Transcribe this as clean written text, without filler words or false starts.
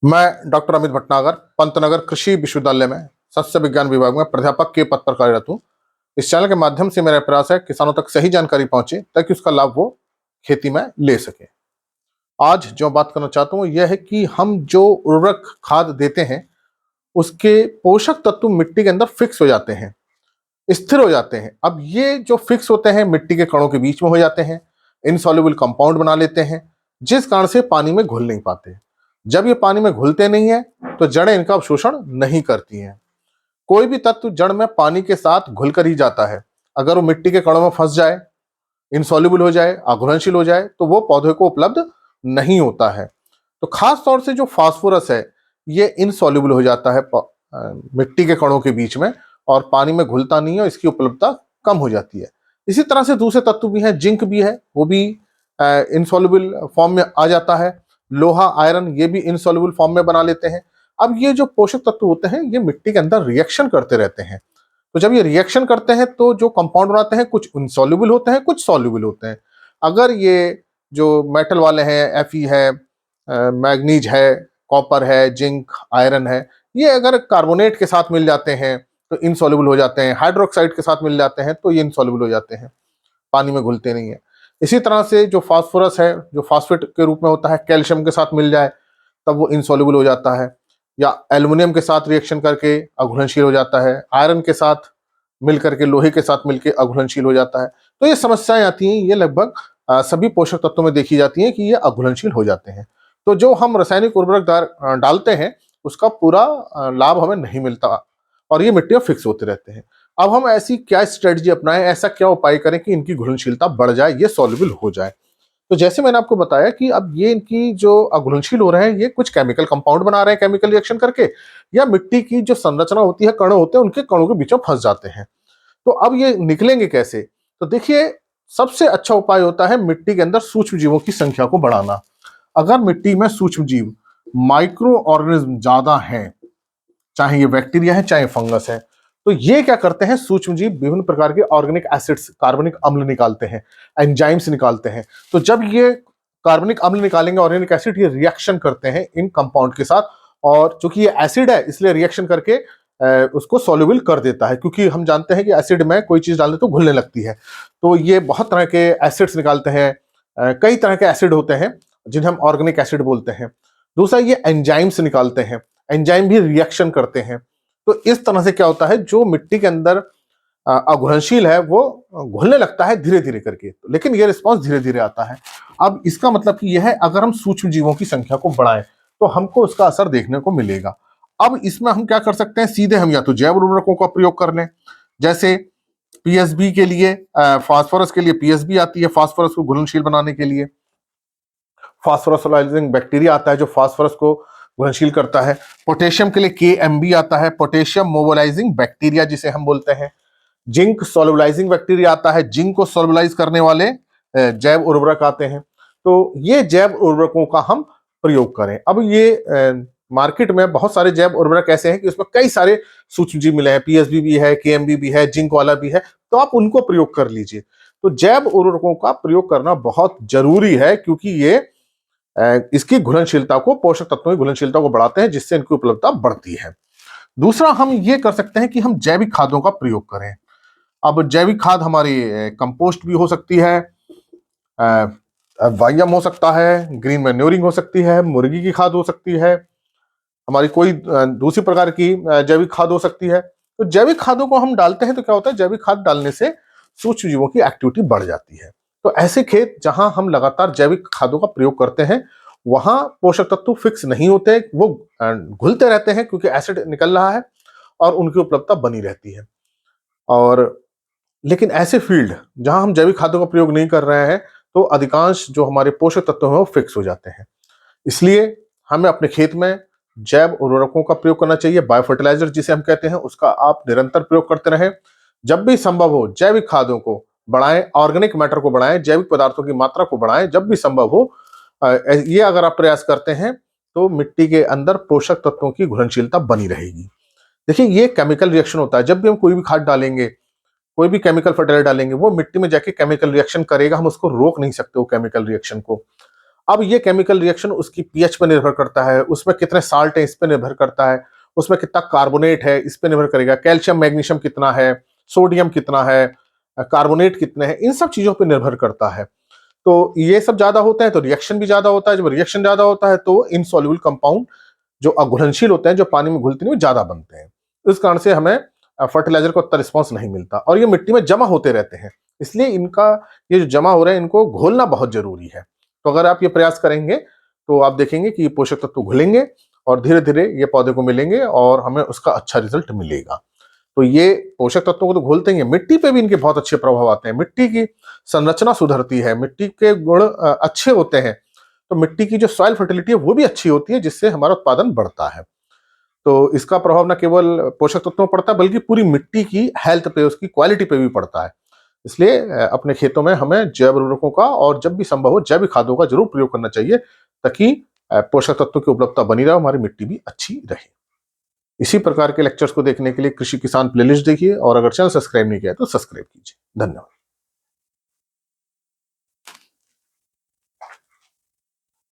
मैं डॉक्टर अमित भटनागर पंतनगर कृषि विश्वविद्यालय में सस्य विज्ञान विभाग में प्राध्यापक के पद पर कार्यरत हूँ। इस चैनल के माध्यम से मेरा प्रयास है किसानों तक सही जानकारी पहुंचे ताकि उसका लाभ वो खेती में ले सके। आज जो बात करना चाहता हूँ यह है कि हम जो उर्वरक खाद देते हैं उसके पोषक तत्व मिट्टी के अंदर फिक्स हो जाते हैं, स्थिर हो जाते हैं। अब ये जो फिक्स होते हैं मिट्टी के कणों के बीच में हो जाते हैं, इनसॉल्युबल कंपाउंड बना लेते हैं, जिस कारण से पानी में घुल नहीं पाते। जब ये पानी में घुलते नहीं है तो जड़ें इनका अवशोषण नहीं करती हैं। कोई भी तत्व जड़ में पानी के साथ घुलकर ही जाता है। अगर वो मिट्टी के कणों में फंस जाए, इनसॉल्युबल हो जाए, अघुलनशील हो जाए तो वो पौधे को उपलब्ध नहीं होता है। तो खास तौर से जो फास्फोरस है ये इनसॉल्युबल हो जाता है मिट्टी के कणों के बीच में और पानी में घुलता नहीं है, इसकी उपलब्धता कम हो जाती है। इसी तरह से दूसरे तत्व भी हैं, जिंक भी है, वो भी इनसॉल्युबल फॉर्म में आ जाता है। लोहा, आयरन ये भी इनसॉल्युबल फॉर्म में बना लेते हैं। अब ये जो पोषक तत्व होते हैं ये मिट्टी के अंदर रिएक्शन करते रहते हैं। तो जब ये रिएक्शन करते हैं तो जो कंपाउंड बनाते हैं कुछ इनसॉल्युबल होते हैं, कुछ सॉल्युबल होते हैं। अगर ये जो मेटल वाले हैं, Fe है, मैग्नीज है, कॉपर है, जिंक, आयरन है, ये अगर कार्बोनेट के साथ मिल जाते हैं तो इनसॉल्युबल हो जाते हैं, हाइड्रोक्साइड के साथ मिल जाते हैं तो ये इनसॉल्युबल हो जाते हैं, पानी में घुलते नहीं है। इसी तरह से जो फास्फोरस है जो फास्फेट के रूप में होता है, कैल्शियम के साथ मिल जाए तब वो इनसॉल्युबल हो जाता है, या एल्युमिनियम के साथ रिएक्शन करके अघुलनशील हो जाता है, आयरन के साथ मिल करके लोहे के साथ मिलकर अघुलनशील हो जाता है। तो ये समस्याएं आती हैं, ये लगभग सभी पोषक तत्वों में देखी जाती हैं कि ये अघुलनशील हो जाते हैं। तो जो हम रासायनिक उर्वरक डालते हैं उसका पूरा लाभ हमें नहीं मिलता और ये मिट्टी में फिक्स होते रहते हैं। अब हम ऐसी क्या स्ट्रेटजी अपनाएं, ऐसा क्या उपाय करें कि इनकी घुलनशीलता बढ़ जाए, ये सॉल्युबल हो जाए। तो जैसे मैंने आपको बताया कि अब ये इनकी जो अघुलनशील हो रहे हैं ये कुछ केमिकल कंपाउंड बना रहे हैं केमिकल रिएक्शन करके, या मिट्टी की जो संरचना होती है, कण होते हैं, उनके कणों के बीच में फंस जाते हैं। तो अब ये निकलेंगे कैसे? तो देखिए, सबसे अच्छा उपाय होता है मिट्टी के अंदर सूक्ष्म जीवों की संख्या को बढ़ाना। अगर मिट्टी में सूक्ष्म जीव, माइक्रो ऑर्गेनिज्म ज्यादा है, चाहे ये बैक्टीरिया है चाहे फंगस है, तो ये क्या करते हैं, सूक्ष्म जीव विभिन्न प्रकार के ऑर्गेनिक एसिड्स, कार्बनिक अम्ल निकालते हैं, एंजाइम्स निकालते हैं। तो जब ये कार्बनिक अम्ल निकालेंगे, ऑर्गेनिक एसिड, ये रिएक्शन करते हैं इन कंपाउंड के साथ, और चूंकि ये एसिड है इसलिए रिएक्शन करके उसको सॉल्युबल कर देता है, क्योंकि हम जानते हैं कि एसिड में कोई चीज डालने तो घुलने लगती है। तो ये बहुत तरह के एसिड्स निकालते हैं, कई तरह के एसिड होते हैं जिन्हें हम ऑर्गेनिक एसिड बोलते हैं। दूसरा, ये एंजाइम्स निकालते हैं, एंजाइम भी रिएक्शन करते हैं। तो इस तरह से क्या होता है, जो मिट्टी के अंदर अघुलनशील है वो घुलने लगता है धीरे धीरे करके, लेकिन ये रिस्पॉन्स धीरे धीरे आता है। अब इसका मतलब कि यह है, अगर हम सूक्ष्म जीवों की संख्या को बढ़ाएं तो हमको उसका असर देखने को मिलेगा। अब इसमें हम क्या कर सकते हैं, सीधे हम या तो जैव उर्वरकों का प्रयोग कर लें, जैसे पीएसबी के लिए, फास्फोरस के लिए पीएसबी आती है, फास्फोरस को घुलनशील बनाने के लिए। फास्फोरसलाइजिंग बैक्टीरिया आता है जो फास्फोरस को घुलनशील करता है। पोटेशियम के लिए केएमबी आता है, पोटेशियम मोबिलाइजिंग बैक्टीरिया जिसे हम बोलते हैं। जिंक सोलुबलाइजिंग बैक्टीरिया आता है, जिंक को सोलुबलाइज करने वाले जैव उर्वरक आते हैं। तो ये जैव उर्वरकों का हम प्रयोग करें। अब ये मार्केट में बहुत सारे जैव उर्वरक ऐसे हैं कि उसमें कई सारे सूक्ष्म जीव मिले हैं, पीएसबी भी है, केएमबी भी है, जिंक वाला भी है, तो आप उनको प्रयोग कर लीजिए। तो जैव उर्वरकों का प्रयोग करना बहुत जरूरी है, क्योंकि ये इसकी घुलनशीलता को, पोषक तत्वों की घुलनशीलता को बढ़ाते हैं, जिससे इनकी उपलब्धता बढ़ती है। दूसरा, हम ये कर सकते हैं कि हम जैविक खादों का प्रयोग करें। अब जैविक खाद हमारी कंपोस्ट भी हो सकती है, वाइयम हो सकता है, ग्रीन मैन्योरिंग हो सकती है, मुर्गी की खाद हो सकती है, हमारी कोई दूसरी प्रकार की जैविक खाद हो सकती है। तो जैविक खादों को हम डालते हैं तो क्या होता है, जैविक खाद डालने से सूक्ष्म जीवों की एक्टिविटी बढ़ जाती है। तो ऐसे खेत जहां हम लगातार जैविक खादों का प्रयोग करते हैं वहां पोषक तत्व फिक्स नहीं होते, वो घुलते रहते हैं क्योंकि एसिड निकल रहा है और उनकी उपलब्धता बनी रहती है। और लेकिन ऐसे फील्ड जहां हम जैविक खादों का प्रयोग नहीं कर रहे हैं तो अधिकांश जो हमारे पोषक तत्व हैं वो फिक्स हो जाते हैं। इसलिए हमें अपने खेत में जैव उर्वरकों का प्रयोग करना चाहिए, बायो फर्टिलाइजर जिसे हम कहते हैं, उसका आप निरंतर प्रयोग करते रहें। जब भी संभव हो जैविक खादों को बढ़ाएं, ऑर्गेनिक मैटर को बढ़ाएं, जैविक पदार्थों की मात्रा को बढ़ाएं जब भी संभव हो। ये अगर आप प्रयास करते हैं तो मिट्टी के अंदर पोषक तत्वों की घुलनशीलता बनी रहेगी। देखिए, ये केमिकल रिएक्शन होता है, जब भी हम कोई भी खाद डालेंगे, कोई भी केमिकल फर्टिलाइजर डालेंगे, वो मिट्टी में जाके केमिकल रिएक्शन करेगा, हम उसको रोक नहीं सकते वो केमिकल रिएक्शन को। अब ये केमिकल रिएक्शन उसकी पीएच पर निर्भर करता है, उसमें कितने साल्ट है इस पे निर्भर करता है, उसमें कितना कार्बोनेट है इस पे निर्भर करेगा, कैल्शियम मैग्नीशियम कितना है, सोडियम कितना है, कार्बोनेट कितने हैं, इन सब चीजों पर निर्भर करता है। तो ये सब ज्यादा होता है तो रिएक्शन भी ज्यादा होता है, जब रिएक्शन ज्यादा होता है तो इनसॉल्युबल कंपाउंड जो अघुलनशील होते हैं, जो पानी में घुलते नहीं, वो ज्यादा बनते हैं। इस कारण से हमें फर्टिलाइजर को उतना रिस्पॉन्स नहीं मिलता और ये मिट्टी में जमा होते रहते हैं, इसलिए इनका ये जो जमा हो रहे हैं इनको घोलना बहुत जरूरी है। तो अगर आप ये प्रयास करेंगे तो आप देखेंगे कि ये पोषक तत्व घुलेंगे और धीरे धीरे ये पौधे को मिलेंगे और हमें उसका अच्छा रिजल्ट मिलेगा। तो ये पोषक तत्वों को तो घोलते हैं, मिट्टी पे भी इनके बहुत अच्छे प्रभाव आते हैं, मिट्टी की संरचना सुधरती है, मिट्टी के गुण अच्छे होते हैं, तो मिट्टी की जो सॉइल फर्टिलिटी है वो भी अच्छी होती है, जिससे हमारा उत्पादन बढ़ता है। तो इसका प्रभाव न केवल पोषक तत्वों में पड़ता है बल्कि पूरी मिट्टी की हेल्थ पे, उसकी क्वालिटी पे भी पड़ता है। इसलिए अपने खेतों में हमें जैव उर्वरकों का और जब भी संभव हो जैविक खादों का जरूर प्रयोग करना चाहिए, ताकि पोषक तत्वों की उपलब्धता बनी रहे, हमारी मिट्टी भी अच्छी रहे। इसी प्रकार के लेक्चर्स को देखने के लिए कृषि किसान प्लेलिस्ट देखिए और अगर चैनल सब्सक्राइब नहीं किया तो सब्सक्राइब कीजिए। धन्यवाद।